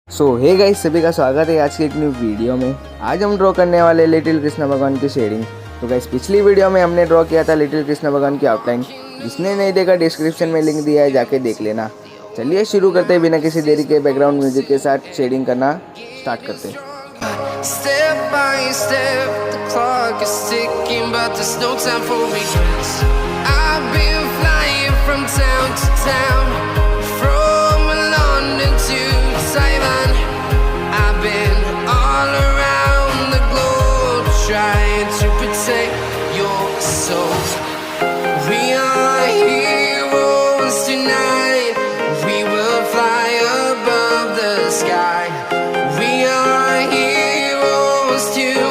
Hey guys, सभी का स्वागत है आज की एक न्यू वीडियो में। आज हम ड्रॉ करने वाले लिटिल कृष्णा भगवान की शेडिंग। तो गाइस, पिछली वीडियो में हमने ड्रॉ किया था लिटिल कृष्णा भगवान की आउटलाइन। जिसने नहीं देखा, डिस्क्रिप्शन में लिंक दिया है, जाके देख लेना। चलिए शुरू करते हैं बिना किसी देरी के। बैकग्राउंड म्यूजिक के साथ शेडिंग करना स्टार्ट करते हैं। Step by step, the clock is ticking, but there's no time for regrets. I've been flying from town to town, from London to Taiwan. I've been all around the globe, trying to protect your soul. We are heroes tonight, we will fly above the sky. We are heroes tonight.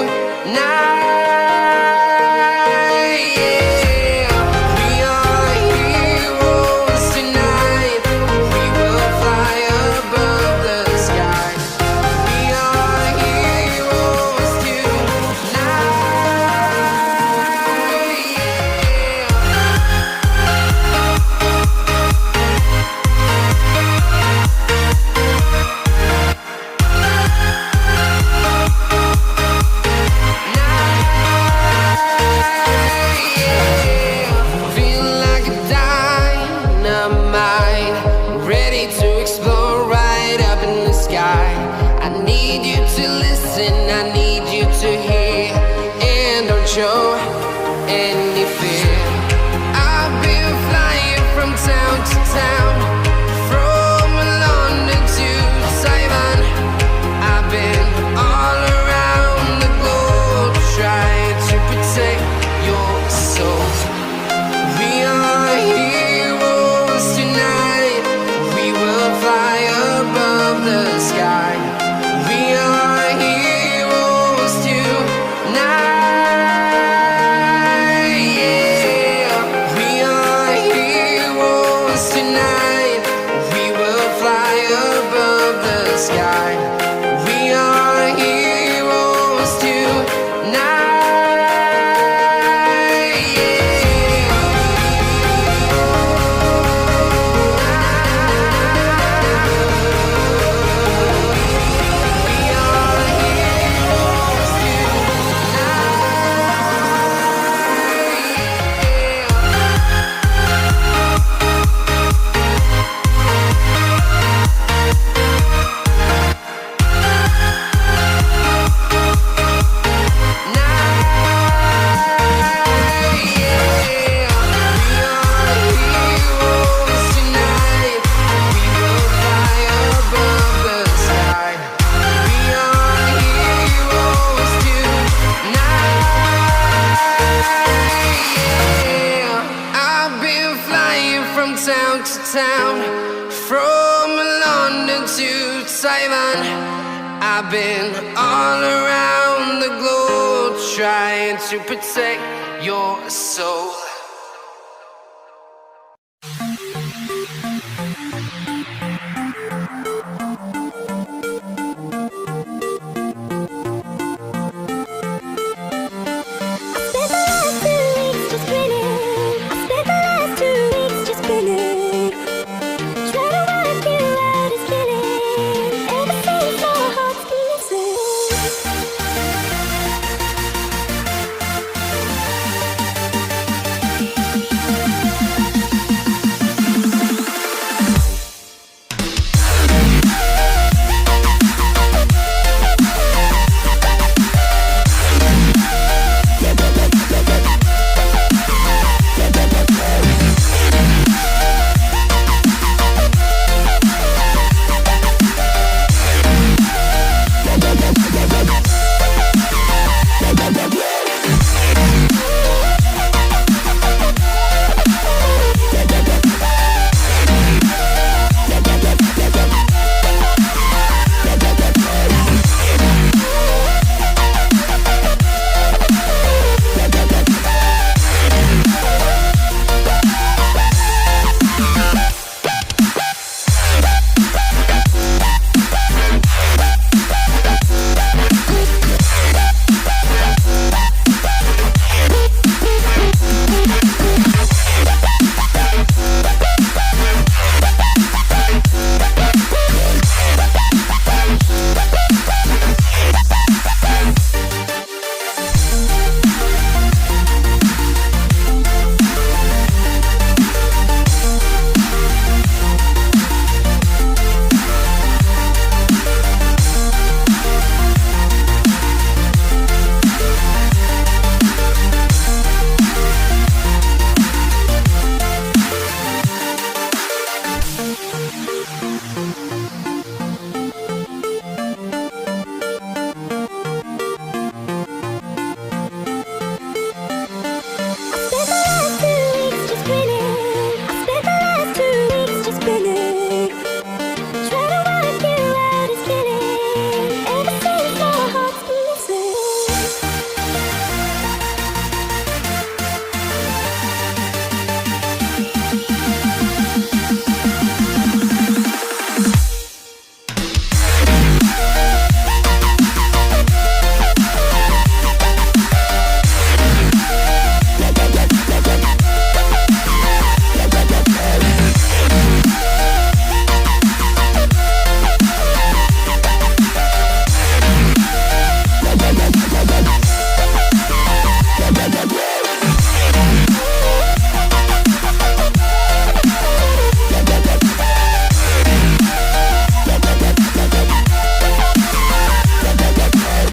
Yeah. We are heroes tonight. We will fly above the sky. We are heroes tonight. Feel like a dynamite, ready to explode right up in the sky. I need you to listen, I need you to hear, and don't show any fear. I've been flying from town to town, from London to Taiwan. I've been all around the globe, trying to protect your soul. We are heroes tonight. We will fly above the sky. We are heroes tonight. Yeah. We are heroes tonight. We will fly above the sky. We are heroes tonight. Town to town, from London to Taiwan. I've been all around the globe, trying to protect your soul.